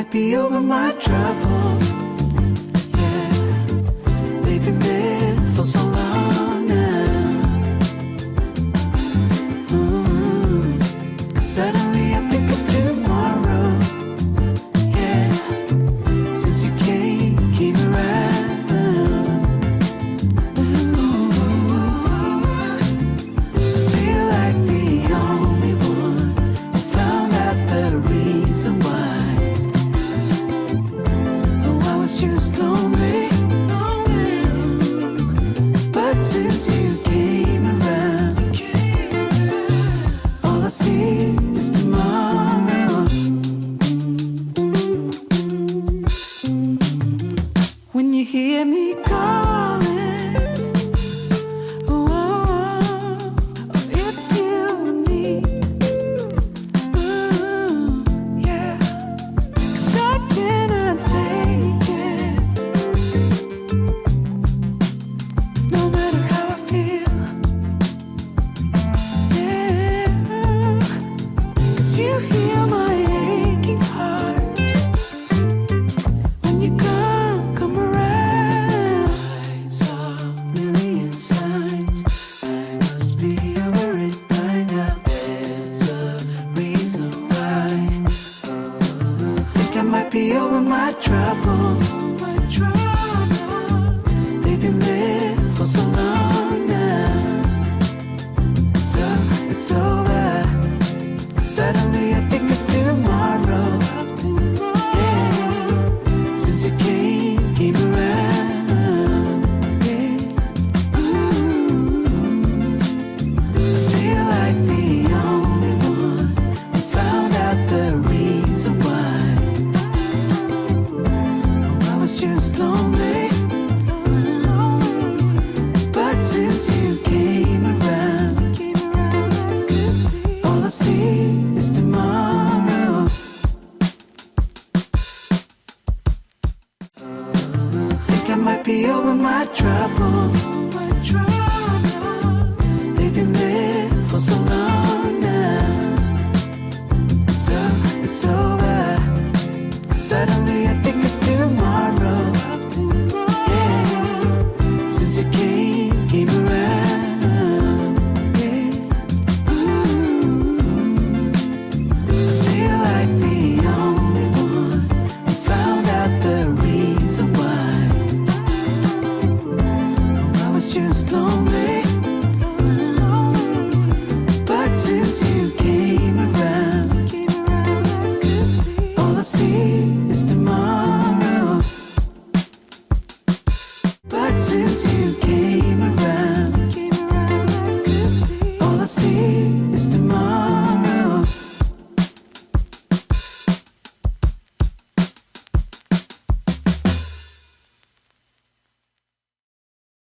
might be over my troubles. Yeah, they've been there for so long now. Ooh, 'cause suddenly I think of tomorrow. Yeah, since you came around. Ooh, I feel like the only one who found out the reason why. Oh, I was just lonely, but since you came around, all I see is tomorrow. When you hear me calling, oh, it's you and me. Ooh, yeah, 'cause I cannot fake it. No matter how I feel, yeah, 'cause you heal my aching heart. When you come around, I saw a million signs. I must be over it by now. There's a reason why. Oh, I think I might be over my troubles. They've been there for so long now. It's over. 'Cause suddenly I think of tomorrow. Yeah, since you came around. Yeah, ooh, I feel like the only one who found out the reason why. Oh, I was just lonely, but since you came around, all I see is tomorrow. I think I might be over my troubles. They've been there for so long now. It's over. 'Cause suddenly I think of tomorrow. Yeah, since you came around. Yeah, ooh, I feel like the only one who found out the reason why. Oh, I was just lonely, but since you came around, all I see is tomorrow. But since you came around, all I see is tomorrow.